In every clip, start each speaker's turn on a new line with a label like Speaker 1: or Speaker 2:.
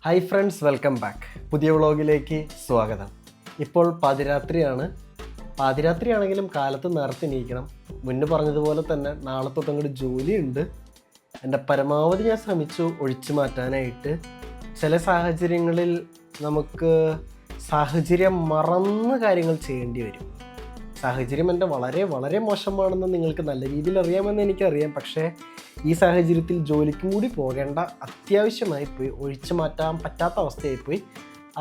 Speaker 1: Hi friends, welcome back. പുതിയ വ്ളോഗിലേക്ക് സ്വാഗതം. ഇപ്പോൾ പാതിരാത്രിയാണെങ്കിലും കാലത്ത് നേരത്തെ എണീക്കണം. മുന്നേ പറഞ്ഞതുപോലെ തന്നെ നാളെ തൊട്ട് അങ്ങോട്ട് ജോലിയുണ്ട്. എൻ്റെ പരമാവധി ഞാൻ ശ്രമിച്ചു ഒഴിച്ചു മാറ്റാനായിട്ട്. ചില സാഹചര്യങ്ങളിൽ നമുക്ക് സാഹചര്യം മറന്ന് കാര്യങ്ങൾ ചെയ്യേണ്ടി വരും. സാഹചര്യം എൻ്റെ വളരെ വളരെ മോശമാണെന്ന് നിങ്ങൾക്ക് നല്ല രീതിയിൽ അറിയാമെന്ന് എനിക്കറിയാം. പക്ഷേ ഈ സാഹചര്യത്തിൽ ജോലിക്കും കൂടി പോകേണ്ട അത്യാവശ്യമായി പോയി, ഒഴിച്ചു മാറ്റാൻ പറ്റാത്ത അവസ്ഥയായിപ്പോയി.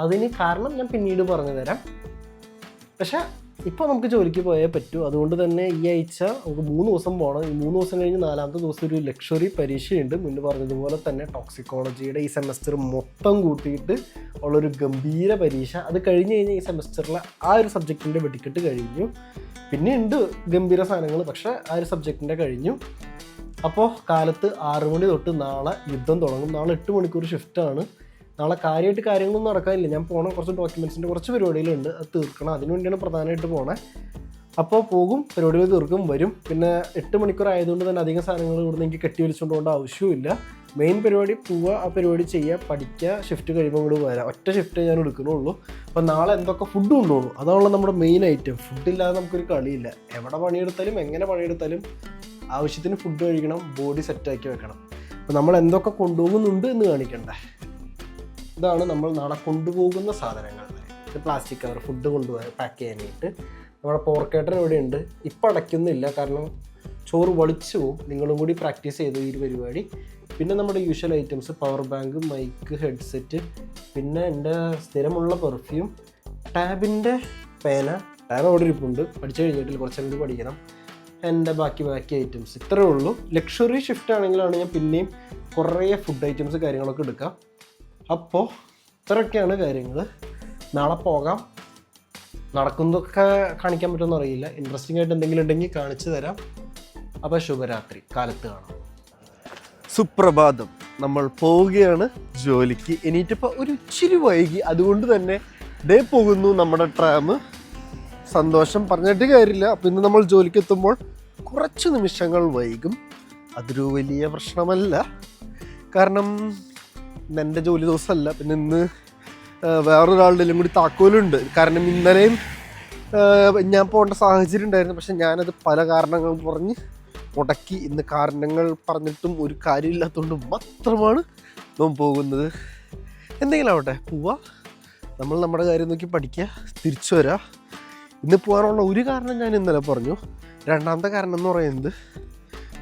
Speaker 1: അതിന് കാരണം ഞാൻ പിന്നീട് പറഞ്ഞു തരാം. പക്ഷേ ഇപ്പോൾ നമുക്ക് ജോലിക്ക് പോയേ പറ്റൂ. അതുകൊണ്ട് തന്നെ ഈ ആഴ്ച നമുക്ക് 3 ദിവസം പോകണം. ഈ 3 ദിവസം കഴിഞ്ഞ് 4ാമത്തെ ദിവസം ഒരു ലക്ഷറി പരീക്ഷയുണ്ട്. മുന്നേ പറഞ്ഞതുപോലെ തന്നെ ടോക്സിക്കോളജിയുടെ ഈ സെമസ്റ്റർ മൊത്തം കൂട്ടിയിട്ട് ഉള്ളൊരു ഗംഭീര പരീക്ഷ. അത് കഴിഞ്ഞ് കഴിഞ്ഞാൽ ഈ സെമസ്റ്ററിലെ ആ ഒരു സബ്ജക്റ്റിൻ്റെ വെടിക്കെട്ട് കഴിഞ്ഞു. പിന്നെ ഉണ്ട് ഗംഭീര സാധനങ്ങൾ, പക്ഷേ ആ ഒരു സബ്ജക്റ്റിൻ്റെ കഴിഞ്ഞു. അപ്പോൾ കാലത്ത് 6 മണി തൊട്ട് നാളെ യുദ്ധം തുടങ്ങും. നാളെ 8 മണിക്കൂർ ഷിഫ്റ്റാണ്. നാളെ കാര്യമായിട്ട് കാര്യങ്ങളൊന്നും നടക്കാനില്ല. ഞാൻ പോകണം, കുറച്ച് ഡോക്യുമെൻറ്റ്സിൻ്റെ കുറച്ച് പരിപാടികളുണ്ട്, അത് തീർക്കണം. അതിനുവേണ്ടിയാണ് പ്രധാനമായിട്ട് പോണേ. അപ്പോൾ പോകും, പരിപാടികൾ തീർക്കും, വരും. പിന്നെ 8 മണിക്കൂർ ആയതുകൊണ്ട് തന്നെ അധികം സാധനങ്ങൾ ഇവിടുന്ന് എനിക്ക് കെട്ടി വലിച്ചുകൊണ്ട് പോകേണ്ട ആവശ്യമില്ല. മെയിൻ പരിപാടി പോവുക, ആ പരിപാടി ചെയ്യുക, പഠിക്കുക, ഷിഫ്റ്റ് കഴിയുമ്പോൾ ഇങ്ങോട്ട് വരാം. ഒറ്റ ഷിഫ്റ്റ് ഞാൻ എടുക്കുന്നുള്ളൂ. അപ്പോൾ നാളെ എന്തൊക്കെ ഫുഡ് കൊണ്ടുപോകും, അതാണല്ലോ നമ്മുടെ മെയിൻ ഐറ്റം. ഫുഡില്ലാതെ നമുക്കൊരു കളിയില്ല. എവിടെ പണിയെടുത്താലും എങ്ങനെ പണിയെടുത്താലും ആവശ്യത്തിന് ഫുഡ് കഴിക്കണം, ബോഡി സെറ്റാക്കി വെക്കണം. അപ്പോൾ നമ്മൾ എന്തൊക്കെ കൊണ്ടുപോകുന്നുണ്ട് എന്ന് കാണിക്കണ്ടേ. ഇതാണ് നമ്മൾ നാളെ കൊണ്ടുപോകുന്ന സാധനങ്ങൾ. ഇത് പ്ലാസ്റ്റിക് കവർ, ഫുഡ് കൊണ്ടുപോകാൻ പാക്ക് ചെയ്യാനായിട്ട്. നമ്മുടെ പോർക്കേട്ടൻ ഇവിടെയുണ്ട്. ഇപ്പം അടയ്ക്കുന്നില്ല, കാരണം ചോറ് വളിച്ചു പോവും. നിങ്ങളും കൂടി പ്രാക്ടീസ് ചെയ്തു ഈ ഒരു പരിപാടി. പിന്നെ നമ്മുടെ usual items, power bank, mic, headset, പിന്നെ എൻ്റെ സ്ഥിരമുള്ള പെർഫ്യൂം, ടാബിൻ്റെ പേന. ടാബ് അവിടെ ഇരിപ്പുണ്ട്, പഠിച്ചു കഴിഞ്ഞിട്ടില്ല, കുറച്ചും കൂടി പഠിക്കണം. എൻ്റെ ബാക്കി ഐറ്റംസ് ഇത്രയേ ഉള്ളൂ. ലക്ഷറി ഷിഫ്റ്റ് ആണെങ്കിലാണ് ഞാൻ പിന്നെയും കുറേ ഫുഡ് ഐറ്റംസ് കാര്യങ്ങളൊക്കെ എടുക്കാം. അപ്പോൾ ഇത്രയൊക്കെയാണ് കാര്യങ്ങൾ. നാളെ പോകാം. നടക്കുന്നതൊക്കെ കാണിക്കാൻ പറ്റുമെന്ന് അറിയില്ല. ഇൻട്രസ്റ്റിംഗ് ആയിട്ട് എന്തെങ്കിലും ഉണ്ടെങ്കിൽ കാണിച്ചു തരാം. അപ്പോൾ ശുഭരാത്രി, കാലത്ത് കാണാം. സുപ്രഭാതം. നമ്മൾ പോവുകയാണ് ജോലിക്ക്. എണീറ്റപ്പോൾ ഒരു ഇച്ചിരി വൈകി, അതുകൊണ്ട് തന്നെ ദേ പോകുന്നു നമ്മുടെ ട്രാം. സന്തോഷം പറഞ്ഞിട്ട് കാര്യമില്ല. അപ്പോൾ ഇന്ന് നമ്മൾ ജോലിക്ക് എത്തുമ്പോൾ കുറച്ച് നിമിഷങ്ങൾ വൈകും. അതൊരു വലിയ പ്രശ്നമല്ല, കാരണം എൻ്റെ ജോലി ദിവസമല്ല. പിന്നെ ഇന്ന് വേറൊരാളുടെയും കൂടി താക്കോലുണ്ട്. കാരണം ഇന്നലെയും ഞാൻ പോകേണ്ട സാഹചര്യം ഉണ്ടായിരുന്നു, പക്ഷെ ഞാനത് പല കാരണങ്ങൾ പറഞ്ഞ് മുടക്കി. ഇന്ന് കാരണങ്ങൾ പറഞ്ഞിട്ടും ഒരു കാര്യമില്ലാത്തതുകൊണ്ട് മാത്രമാണ് നാം പോകുന്നത്. എന്തെങ്കിലും ആവട്ടെ, പോവാ. നമ്മൾ നമ്മുടെ കാര്യം നോക്കി പഠിക്കുക, തിരിച്ചു വരാം. ഇന്ന് പോകാനുള്ള ഒരു കാരണം ഞാൻ ഇന്നലെ പറഞ്ഞു. രണ്ടാമത്തെ കാരണം എന്ന് പറയുന്നത്,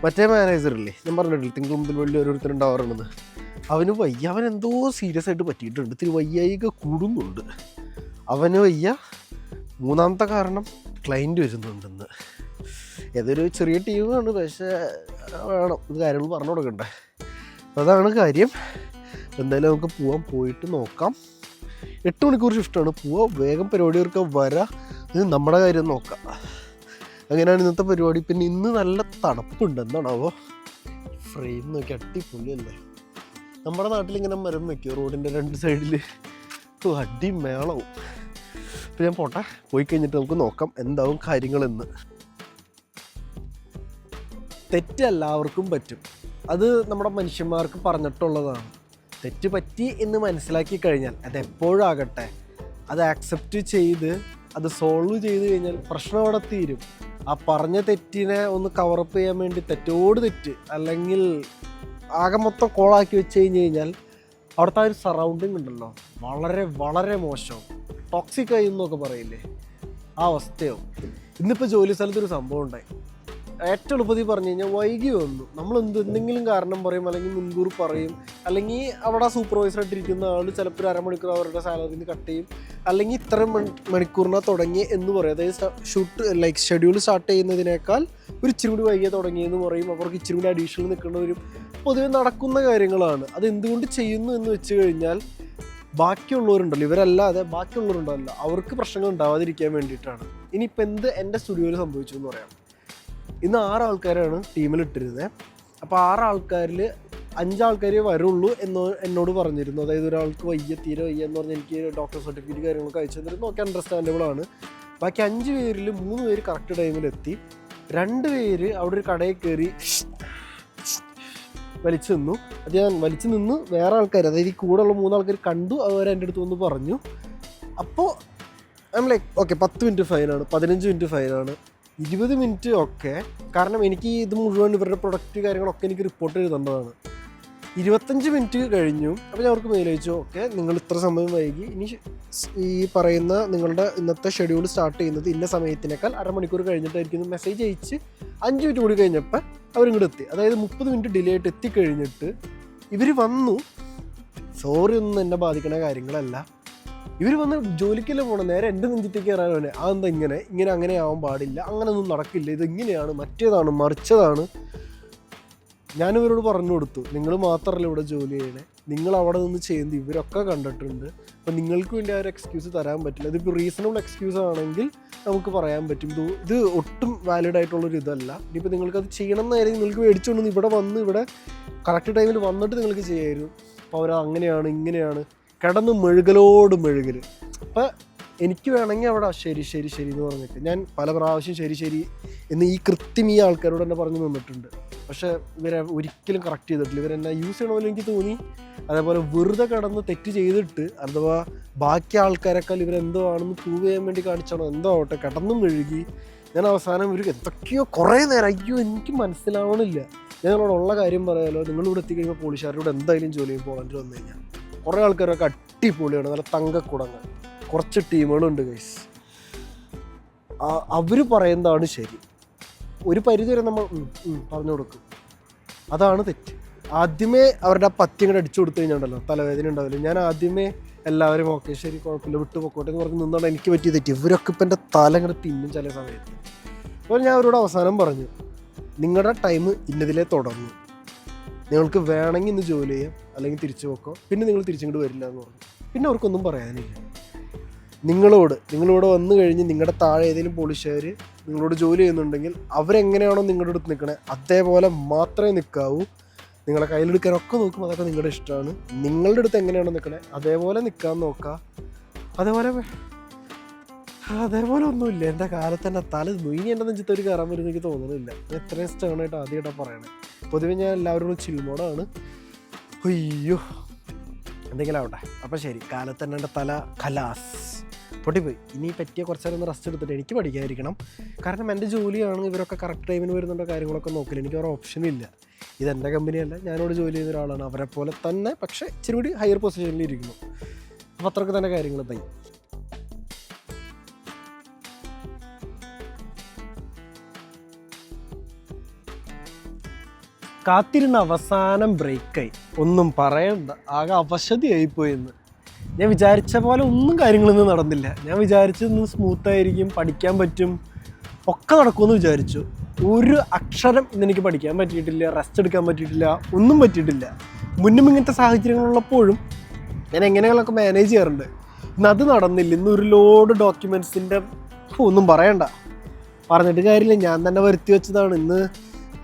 Speaker 1: മറ്റേ മാനേജറില്ലേ, ഞാൻ പറഞ്ഞിട്ടില്ല തിങ്കൾ മുതൽ വെള്ളി ഓരോരുത്തരുണ്ടാവാറുണ്ടെന്ന്. അവന് വയ്യ, അവൻ എന്തോ സീരിയസ് ആയിട്ട് പറ്റിയിട്ടുണ്ട്. ഇത്തിരി വയ്യായിക കൂടുന്നുണ്ട്. അവന് വയ്യ. മൂന്നാമത്തെ കാരണം, ക്ലൈൻറ്റ് വരുന്നുണ്ടെന്ന്. ഏതൊരു ചെറിയ ടീമാണ്, പക്ഷേ വേണം ഇത് കാര്യങ്ങൾ പറഞ്ഞു കൊടുക്കണ്ടേ. അതാണ് കാര്യം. എന്തായാലും നമുക്ക് പോവാം, പോയിട്ട് നോക്കാം. 8 മണിക്കൂർ ഷിഫ്റ്റാണ്. പോവാം, വേഗം പരിപാടി തീർക്കാൻ വരാം. ഇത് നമ്മുടെ കാര്യം നോക്കാം. അങ്ങനെയാണ് ഇന്നത്തെ പരിപാടി. പിന്നെ ഇന്ന് നല്ല തണുപ്പുണ്ട്. എന്താണാവോ, ഫ്രെയിം നോക്കി അടിപൊളിയല്ലേ. നമ്മുടെ നാട്ടിലിങ്ങനെ മരം വയ്ക്കും റോഡിൻ്റെ 2 സൈഡിൽ. അടി മേളവും. ഇപ്പം ഞാൻ പോട്ടെ, പോയി കഴിഞ്ഞിട്ട് നമുക്ക് നോക്കാം എന്താവും കാര്യങ്ങളെന്ന്. തെറ്റ് എല്ലാവർക്കും പറ്റും. അത് നമ്മുടെ മനുഷ്യന്മാർക്ക് പറഞ്ഞിട്ടുള്ളതാണ്. തെറ്റ് പറ്റി എന്ന് മനസ്സിലാക്കി കഴിഞ്ഞാൽ അതെപ്പോഴും ആകട്ടെ, അത് ആക്സെപ്റ്റ് ചെയ്ത് അത് സോൾവ് ചെയ്ത് കഴിഞ്ഞാൽ പ്രശ്നം അവിടെ തീരും. ആ പറഞ്ഞ തെറ്റിനെ ഒന്ന് കവറപ്പ് ചെയ്യാൻ വേണ്ടി തെറ്റോട് തെറ്റ് അല്ലെങ്കിൽ ആകെ മൊത്തം കോളാക്കി വെച്ച് കഴിഞ്ഞാൽ അവിടുത്തെ ആ ഒരു സറൗണ്ടിങ് ഉണ്ടല്ലോ, വളരെ വളരെ മോശം, ടോക്സിക് ആയി എന്നൊക്കെ പറയില്ലേ, ആ അവസ്ഥയാവും. ഇന്നിപ്പോൾ ജോലി സ്ഥലത്തൊരു സംഭവം ഉണ്ടായി. ഏറ്റവും എളുപ്പത്തിൽ പറഞ്ഞു കഴിഞ്ഞാൽ വൈകി വന്നു. നമ്മൾ എന്തെങ്കിലും കാരണം പറയും, അല്ലെങ്കിൽ മുൻകൂർ പറയും, അല്ലെങ്കിൽ അവിടെ സൂപ്പർവൈസറായിട്ടിരിക്കുന്ന ആൾ ചിലപ്പോൾ 1/2 മണിക്കൂർ അവരുടെ സാലറിന്ന് കട്ട് ചെയ്യും, അല്ലെങ്കിൽ ഇത്ര മണിക്കൂറിനാണ് തുടങ്ങി എന്ന് പറയും. അതായത് ഷെഡ്യൂൾ സ്റ്റാർട്ട് ചെയ്യുന്നതിനേക്കാൾ ഒരു ഇച്ചിരി കൂടി വൈകിയ തുടങ്ങിയെന്ന് പറയും. അവർക്ക് ഇച്ചിരി കൂടി അഡീഷണൽ നിൽക്കേണ്ടി വരും. പൊതുവെ നടക്കുന്ന കാര്യങ്ങളാണ്. അത് എന്തുകൊണ്ട് ചെയ്യുന്നു എന്ന് വെച്ച് കഴിഞ്ഞാൽ ബാക്കിയുള്ളവരുണ്ടല്ലോ, ഇവരല്ലാതെ ബാക്കിയുള്ളവരുണ്ടല്ലോ, അവർക്ക് പ്രശ്നങ്ങൾ ഉണ്ടാവാതിരിക്കാൻ വേണ്ടിയിട്ടാണ്. ഇനിയിപ്പോൾ എൻ്റെ സ്റ്റുഡിയോയിൽ സംഭവിച്ചു എന്ന് പറയാം. ഇന്ന് 6 ആൾക്കാരാണ് ടീമിലിട്ടിരുന്നത്. അപ്പോൾ 6 ആൾക്കാരിൽ 5 ആൾക്കാരേ വരുള്ളൂ എന്നോട് പറഞ്ഞിരുന്നു. അതായത് ഒരാൾക്ക് തീരെ വയ്യ എന്ന് പറഞ്ഞാൽ എനിക്ക് ഡോക്ടർ സർട്ടിഫിക്കറ്റ് കാര്യങ്ങളൊക്കെ അയച്ചു തന്നിരുന്നു. ഒക്കെ അണ്ടർസ്റ്റാൻഡബിൾ ആണ്. ബാക്കി 5 പേരിൽ 3 പേര് കറക്റ്റ് ടൈമിലെത്തി. 2 പേര് അവിടെ ഒരു കടയിൽ കയറി വലിച്ചു നിന്നു. അത് ഞാൻ വലിച്ചു നിന്ന് വേറെ ആൾക്കാർ, അതായത് ഈ കൂടെയുള്ള 3 ആൾക്കാർ കണ്ടു. അവർ എൻ്റെ അടുത്ത് വന്ന് പറഞ്ഞു. അപ്പോൾ I'm like okay 10 minute ഫൈനാണ്, 15 മിനിറ്റ് ഫൈനാണ്, 20 മിനിറ്റ് ഓക്കെ. കാരണം എനിക്ക് ഇത് മുഴുവൻ ഇവരുടെ പ്രൊഡക്റ്റ് കാര്യങ്ങളൊക്കെ എനിക്ക് റിപ്പോർട്ട് എഴുതേണ്ടതാണ്. 25 മിനിറ്റ് കഴിഞ്ഞു. അപ്പോൾ ഞാൻ അവർക്ക് മെയിൽ അയച്ചു, ഓക്കെ നിങ്ങൾ ഇത്ര സമയം വൈകി, ഇനി ഈ പറയുന്ന നിങ്ങളുടെ ഇന്നത്തെ ഷെഡ്യൂൾ സ്റ്റാർട്ട് ചെയ്യുന്നത് ഇന്ന സമയത്തിനേക്കാൾ അരമണിക്കൂർ കഴിഞ്ഞിട്ടായിരിക്കും. മെസ്സേജ് അയച്ച് 5 മിനിറ്റ് കൂടി കഴിഞ്ഞപ്പോൾ അവരിങ്ങോട്ട് എത്തി. അതായത് 30 മിനിറ്റ് ഡിലേ ആയിട്ട് എത്തിക്കഴിഞ്ഞിട്ട് ഇവർ വന്നു. സോറി ഒന്നും എന്നെ ബാധിക്കണ കാര്യങ്ങളല്ല. ഇവർ വന്ന് ജോലിക്കല്ലേ പോകണം, നേരെ എൻ്റെ നെഞ്ചത്തേക്ക് കയറാൻ തന്നെ. അതെന്താ ഇങ്ങനെ അങ്ങനെ ആവാൻ പാടില്ല, അങ്ങനെയൊന്നും നടക്കില്ല, ഇതെങ്ങനെയാണ്, മറ്റേതാണ്, മറിച്ചതാണ്. ഞാനിവരോട് പറഞ്ഞു കൊടുത്തു, നിങ്ങൾ മാത്രമല്ല ഇവിടെ ജോലി ചെയ്യണേ, നിങ്ങൾ അവിടെ നിന്ന് ചെയ്യുന്നത് ഇവരൊക്കെ കണ്ടിട്ടുണ്ട്. അപ്പം നിങ്ങൾക്ക് വേണ്ടി ആ ഒരു എക്സ്ക്യൂസ് തരാൻ പറ്റില്ല. ഇതിപ്പോൾ റീസണബിൾ എക്സ്ക്യൂസ് ആണെങ്കിൽ നമുക്ക് പറയാൻ പറ്റും. ഇത് ഒട്ടും വാലിഡ് ആയിട്ടുള്ളൊരു ഇതല്ല. ഇനിയിപ്പോൾ നിങ്ങൾക്കത് ചെയ്യണം എന്നായിരുന്നു, നിങ്ങൾക്ക് മേടിച്ചുകൊണ്ടു ഇവിടെ വന്ന് ഇവിടെ കറക്റ്റ് ടൈമിൽ വന്നിട്ട് നിങ്ങൾക്ക് ചെയ്യായിരുന്നു. അപ്പോൾ അവർ അങ്ങനെയാണ് ഇങ്ങനെയാണ് കിടന്ന് മെഴുകലോട് മെഴുകൽ. അപ്പം എനിക്ക് വേണമെങ്കിൽ അവിടെ ശരി ശരി ശരി എന്ന് പറഞ്ഞിട്ട് ഞാൻ പല പ്രാവശ്യം ശരി ശരി എന്ന് ഈ കൃത്യം ഈ ആൾക്കാരോട് തന്നെ പറഞ്ഞു നിന്നിട്ടുണ്ട്. പക്ഷേ ഇവരെ ഒരിക്കലും കറക്റ്റ് ചെയ്തിട്ടില്ല. ഇവരെന്നെ യൂസ് ചെയ്യണമെന്ന് എനിക്ക് തോന്നി. അതേപോലെ വെറുതെ കിടന്ന് തെറ്റ് ചെയ്തിട്ട് അഥവാ ബാക്കി ആൾക്കാരെക്കാൾ ഇവരെന്തോ ആണെന്ന് പ്രൂവ് ചെയ്യാൻ വേണ്ടി കാണിച്ചാണോ എന്തോ ആവട്ടെ കിടന്നും മെഴുകി. ഞാൻ അവസാനം ഒരു എന്തൊക്കെയോ കുറേ നേരം അയ്യോ എനിക്ക് മനസ്സിലാവണില്ല. ഞങ്ങളോടുള്ള കാര്യം പറയാമല്ലോ, നിങ്ങളിവിടെ എത്തിക്കഴിയുമ്പോൾ പോളിഷാരോട് എന്തായാലും ജോലി ചെയ്യും പോളണ്ടിൽ വന്നു കഴിഞ്ഞാൽ. കുറേ ആൾക്കാരൊക്കെ അടിപൊളിയാണ്, നല്ല തങ്കക്കുടങ്ങൾ. കുറച്ച് ടീമുകളുണ്ട് ഗൈസ്, അവർ പറയുന്നതാണ് ശരി. ഒരു പരിധി വരെ നമ്മൾ പറഞ്ഞു കൊടുക്കും, അതാണ് തെറ്റ്. ആദ്യമേ അവരുടെ ആ പത്തി ഇങ്ങോട്ട് അടിച്ചു കൊടുത്തു കഴിഞ്ഞാണ്ടല്ലോ തലവേദന ഉണ്ടാവില്ല. ഞാൻ ആദ്യമേ എല്ലാവരും ഓക്കെ ശരി കുഴപ്പമില്ല വിട്ടു പൊക്കോട്ടെ എന്ന് പറഞ്ഞ് നിന്നാണ് എനിക്ക് പറ്റിയ തെറ്റ്. ഇവരൊക്കെ ഇപ്പം എൻ്റെ തല ഇങ്ങനെ തിന്നും ചില സമയത്ത്. അപ്പോൾ ഞാൻ അവരോട് അവസാനം പറഞ്ഞു, നിങ്ങളുടെ ടൈം ഇന്നതിലേ തുടങ്ങും, നിങ്ങൾക്ക് വേണമെങ്കിൽ ഇന്ന് ജോലി ചെയ്യാം, അല്ലെങ്കിൽ തിരിച്ചു പോക്കോ, പിന്നെ നിങ്ങൾ തിരിച്ചിങ്ങോട്ട് വരില്ല എന്ന് പറഞ്ഞു. പിന്നെ അവർക്കൊന്നും പറയാനില്ല. നിങ്ങളിവിടെ വന്നു കഴിഞ്ഞ് നിങ്ങളുടെ താഴെ ഏതെങ്കിലും പോളിഷുകാർ നിങ്ങളോട് ജോലി ചെയ്യുന്നുണ്ടെങ്കിൽ അവരെങ്ങനെയാണോ നിങ്ങളുടെ അടുത്ത് നിൽക്കണേ അതേപോലെ മാത്രമേ നിൽക്കാവൂ. നിങ്ങളെ കയ്യിലെടുക്കാനൊക്കെ നോക്കും, അതൊക്കെ നിങ്ങളുടെ ഇഷ്ടമാണ്. നിങ്ങളുടെ അടുത്ത് എങ്ങനെയാണോ നിൽക്കണേ അതേപോലെ നിൽക്കാൻ നോക്കുക. അതേപോലെ ഒന്നുമില്ല. എൻ്റെ കാലത്ത് തന്നെ തല ഇനി എൻ്റെ നെഞ്ചത്ത് ഒരു കയറാൻ വരുന്ന എനിക്ക് തോന്നുന്നില്ല. എത്രയും സ്റ്റേണായിട്ട് ആദ്യമായിട്ടാണ് പറയണേ. പൊതുവെ ഞാൻ എല്ലാവരോടും ചിൽമോടാണ്. അയ്യോ എന്തെങ്കിലും ആവട്ടെ. അപ്പം ശരി, കാലത്ത് തന്നെ എൻ്റെ തല ഖലാസ് പൊട്ടിപ്പോയി. ഇനി പറ്റിയ കുറച്ച് നേരം ഒന്ന് റെസ്റ്റ് എടുത്തിട്ട് എനിക്ക് പഠിക്കാതിരിക്കണം. കാരണം എൻ്റെ ജോലിയാണ്, ഇവരൊക്കെ കറക്റ്റ് ടൈമിന് വരുന്നുണ്ടോ കാര്യങ്ങളൊക്കെ നോക്കില്ല. എനിക്ക് വേറെ ഓപ്ഷനില്ല. ഇതെൻ്റെ കമ്പനിയല്ല, ഞാനിവിടെ ജോലി ചെയ്യുന്ന ഒരാളാണ്, അവരെ പോലെ തന്നെ. പക്ഷേ ഇച്ചിരി കൂടി ഹയർ പൊസിഷനിൽ ഇരിക്കുന്നു. അപ്പോൾ അത്രയ്ക്ക് തന്നെ കാര്യങ്ങൾ തൈ. കാത്തിരുന്ന അവസാനം ബ്രേക്കായി. ഒന്നും പറയണ്ട, ആകെ അവശതയായിപ്പോയിന്ന്. ഞാൻ വിചാരിച്ച പോലെ ഒന്നും കാര്യങ്ങളൊന്നും നടന്നില്ല. ഞാൻ വിചാരിച്ചൊന്നും സ്മൂത്തായിരിക്കും, പഠിക്കാൻ പറ്റും, ഒക്കെ നടക്കുമെന്ന് വിചാരിച്ചു. ഒരു അക്ഷരം ഇന്നെനിക്ക് പഠിക്കാൻ പറ്റിയിട്ടില്ല, റെസ്റ്റ് എടുക്കാൻ പറ്റിയിട്ടില്ല, ഒന്നും പറ്റിയിട്ടില്ല. മുന്നും ഇങ്ങനത്തെ സാഹചര്യങ്ങളുള്ളപ്പോഴും ഞാൻ എങ്ങനെയൊക്കെ മാനേജ് ചെയ്യാറുണ്ട്. ഇന്ന് അത് നടന്നില്ല. ഇന്ന് ഒരു ലോഡ് ഡോക്യുമെൻറ്റ്സിൻ്റെ ഒന്നും പറയണ്ട, പറഞ്ഞിട്ട് കാര്യമില്ല, ഞാൻ തന്നെ വരുത്തി വെച്ചതാണ്. ഇന്ന്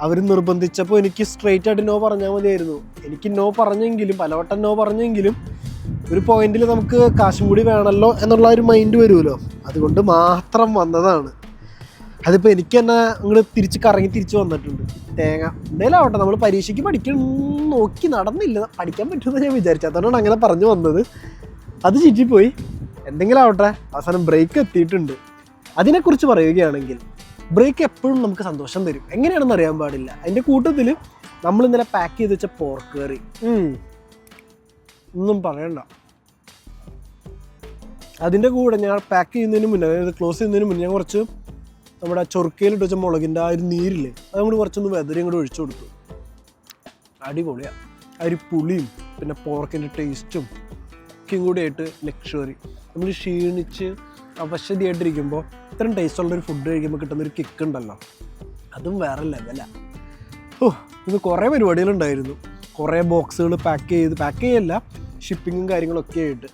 Speaker 1: അവർ നിർബന്ധിച്ചപ്പോൾ എനിക്ക് സ്ട്രെയിറ്റ് ആയിട്ട് നോ പറഞ്ഞാൽ മതിയായിരുന്നു. എനിക്ക് നോ പറഞ്ഞെങ്കിലും, പലവട്ടം നോ പറഞ്ഞെങ്കിലും ഒരു പോയിന്റിൽ നമുക്ക് കാശും കൂടി വേണമല്ലോ എന്നുള്ള ഒരു മൈൻഡ് വരുമല്ലോ, അതുകൊണ്ട് മാത്രം വന്നതാണ്. അതിപ്പോൾ എനിക്ക് തന്നെ അങ്ങോട്ട് തിരിച്ച് വന്നിട്ടുണ്ട്. തേങ്ങ എന്തായാലും ആവട്ടെ, നമ്മൾ പരീക്ഷയ്ക്ക് പഠിക്കാൻ നോക്കി നടന്നില്ല, പഠിക്കാൻ പറ്റുമെന്ന് ഞാൻ വിചാരിച്ചു. അതുകൊണ്ടാണ് അങ്ങനെ പറഞ്ഞു വന്നത്. അത് ചുറ്റിപ്പോയി. എന്തെങ്കിലും ആവട്ടെ, അവസാനം ബ്രേക്ക് എത്തിയിട്ടുണ്ട്. അതിനെക്കുറിച്ച് പറയുകയാണെങ്കിൽ ബ്രേക്ക് എപ്പോഴും നമുക്ക് സന്തോഷം തരും. എങ്ങനെയാണെന്ന് അറിയാൻ പാടില്ല. അതിൻ്റെ കൂട്ടത്തിൽ നമ്മൾ ഇന്നലെ പാക്ക് ചെയ്ത് വെച്ച പോർക്ക് കറി ഒന്നും പറയണ്ട. അതിൻ്റെ കൂടെ ഞാൻ പാക്ക് ചെയ്യുന്നതിന് മുന്നേ, അതായത് ക്ലോസ് ചെയ്യുന്നതിന് മുന്നേ, ഞാൻ കുറച്ച് നമ്മുടെ ചൊറുക്കയിലിട്ട് വെച്ച മുളകിൻ്റെ ആ ഒരു നീരില്ലേ അതും കൂടി കുറച്ചൊന്ന് വെതറിയും കൂടി ഒഴിച്ചു കൊടുത്തു. അടിപൊളിയാണ്. ആ ഒരു പുളിയും പിന്നെ പോർക്കിൻ്റെ ടേസ്റ്റും ഒക്കെയും കൂടി ആയിട്ട് ലക്ഷറി. നമ്മൾ ക്ഷീണിച്ച് അവശതയായിട്ടിരിക്കുമ്പോൾ ഇത്രയും ടേസ്റ്റുള്ളൊരു ഫുഡ് കഴിക്കുമ്പോൾ കിട്ടുന്നൊരു കിക്ക് ഉണ്ടല്ലോ, അതും വേറെ ലെവലാണ്. ഇത് കുറേ പരിപാടികളുണ്ടായിരുന്നു. കുറേ ബോക്സുകൾ പാക്ക് ചെയ്യല്ല, ഷിപ്പിങ്ങും കാര്യങ്ങളൊക്കെ ആയിട്ട്.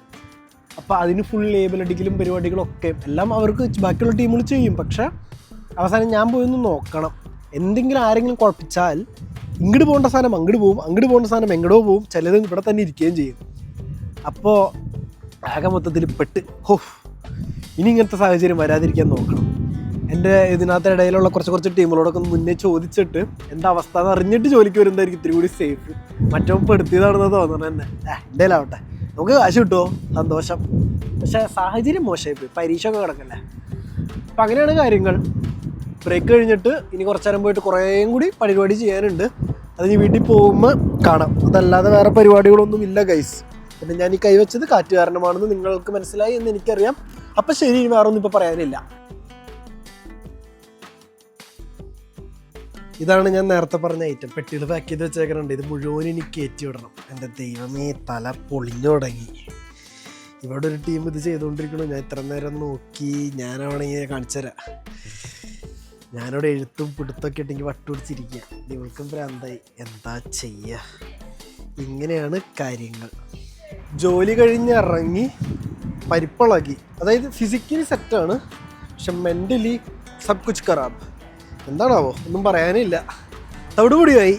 Speaker 1: അപ്പോൾ അതിന് ഫുൾ ലേബൽ അടിക്കലും പരിപാടികളൊക്കെ എല്ലാം അവർക്ക് ബാക്കിയുള്ള ടീമുകൾ ചെയ്യും. പക്ഷേ അവസാനം ഞാൻ പോയൊന്ന് നോക്കണം. എന്തെങ്കിലും ആരെങ്കിലും കുഴപ്പിച്ചാൽ ഇങ്ങോട്ട് പോകേണ്ട സാധനം അങ്ങോട്ട് പോകും, അങ്ങോട്ട് പോകേണ്ട സാധനം എങ്ങോട്ടോ പോകും, ചിലത് ഇവിടെ തന്നെ ഇരിക്കുകയും ചെയ്യും. അപ്പോൾ ആകെ മൊത്തത്തിൽ പെട്ട് ഇനി ഇങ്ങനത്തെ സാഹചര്യം വരാതിരിക്കാൻ നോക്കണം.
Speaker 2: എൻ്റെ ഇതിനകത്ത് ഇടയിലുള്ള കുറച്ച് ടീമുകളോടൊക്കെ ഒന്ന് മുന്നേ ചോദിച്ചിട്ട് എന്താ അവസ്ഥ എന്ന് അറിഞ്ഞിട്ട് ജോലിക്ക് വരുന്നതായിരിക്കും ഇത്തിരി കൂടി സേഫ്. മറ്റോ പെടുത്തിയതാണെന്ന് തോന്നുന്നത് തന്നെ. എന്തേലാവട്ടെ, നമുക്ക് കാശ് കിട്ടുമോ, സന്തോഷം. പക്ഷേ സാഹചര്യം മോശമായിപ്പോയി, പരീക്ഷ ഒക്കെ കിടക്കല്ലേ. അപ്പം അങ്ങനെയാണ് കാര്യങ്ങൾ. ബ്രേക്ക് കഴിഞ്ഞിട്ട് ഇനി കുറച്ച് നേരം പോയിട്ട് കുറേയും കൂടി പരിപാടി ചെയ്യാനുണ്ട്. അത് ഇനി വീട്ടിൽ പോകുമ്പോൾ കാണാം. അതല്ലാതെ വേറെ പരിപാടികളൊന്നും ഇല്ല ഗൈസ്. പിന്നെ ഞാൻ ഈ കൈവച്ചത് കാറ്റ് കാരണമാണെന്ന് നിങ്ങൾക്ക് മനസ്സിലായി എന്ന് എനിക്കറിയാം. അപ്പം ശരി, ഇനി വേറെ ഒന്നും ഇപ്പോൾ പറയാനില്ല. ഇതാണ് ഞാൻ നേരത്തെ പറഞ്ഞ ഐറ്റം. പെട്ടികൾ പാക്ക് ചെയ്ത് വെച്ചേക്കുന്നുണ്ട്. ഇത് മുഴുവൻ ഇനി കയറ്റി വിടണം. എൻ്റെ ദൈവമേ, തല പൊളിഞ്ഞു തുടങ്ങി. ഇവിടെ ഒരു ടീം ഇത് ചെയ്തുകൊണ്ടിരിക്കണം. ഞാൻ ഇത്ര നേരം നോക്കി. ഞാനാണെങ്കിൽ കാണിച്ചു തരാം. ഞാനിവിടെ എഴുത്തും പിടുത്തൊക്കെ ഇട്ടെങ്കിൽ വട്ടുപിടിച്ചിരിക്കുക. ഇവൾക്കും ഭ്രാന്തായി. എന്താ ചെയ്യുക? ഇങ്ങനെയാണ് കാര്യങ്ങൾ. ജോലി കഴിഞ്ഞിറങ്ങി പരിപ്പിളകി. അതായത് ഫിസിക്കലി സെറ്റാണ്, പക്ഷെ മെൻ്റലി സബ് കുച്ച് ഖറാബ്. എന്താണാവോ, ഒന്നും പറയാനില്ല. തവിടുപൊടിയായി.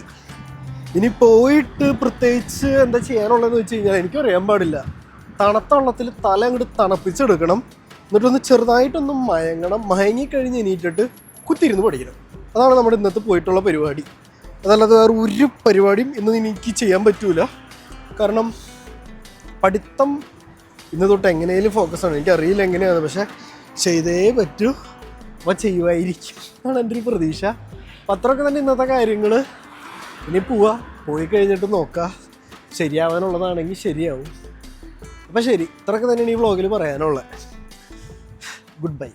Speaker 2: ഇനി പോയിട്ട് പ്രത്യേകിച്ച് എന്താ ചെയ്യാനുള്ളതെന്ന് വെച്ച് കഴിഞ്ഞാൽ എനിക്കറിയാൻ പാടില്ല. തണുത്ത വെള്ളത്തിൽ തല അങ്ങോട്ട് തണുപ്പിച്ചെടുക്കണം. എന്നിട്ടൊന്ന് ചെറുതായിട്ടൊന്ന് മയങ്ങണം. മയങ്ങിക്കഴിഞ്ഞ് എണീറ്റിട്ട് കുത്തിയിരുന്ന് പഠിക്കണം. അതാണ് നമ്മുടെ ഇന്നത്തെ പോയിട്ടുള്ള പരിപാടി. അതല്ലാതെ വേറെ ഒരു പരിപാടിയും ഇന്ന് എനിക്ക് ചെയ്യാൻ പറ്റൂല. കാരണം പഠിത്തം ഇന്ന് തൊട്ട് എങ്ങനെയും ഫോക്കസാണ്. എനിക്കറിയില്ല എങ്ങനെയാണ്, പക്ഷെ ചെയ്തേ പറ്റൂ. അപ്പോൾ ചെയ്യുമായിരിക്കും എന്നാണ് എൻ്റെ ഒരു പ്രതീക്ഷ. അപ്പം അത്രയൊക്കെ തന്നെ ഇന്നത്തെ കാര്യങ്ങൾ. ഇനി പോയി കഴിഞ്ഞിട്ട് നോക്കാം. ശരിയാവാനുള്ളതാണെങ്കിൽ ശരിയാവും. അപ്പം ശരി, ഇത്രയൊക്കെ തന്നെയാണ് ഈ വ്ളോഗിൽ പറയാനുള്ളത്. Good bye.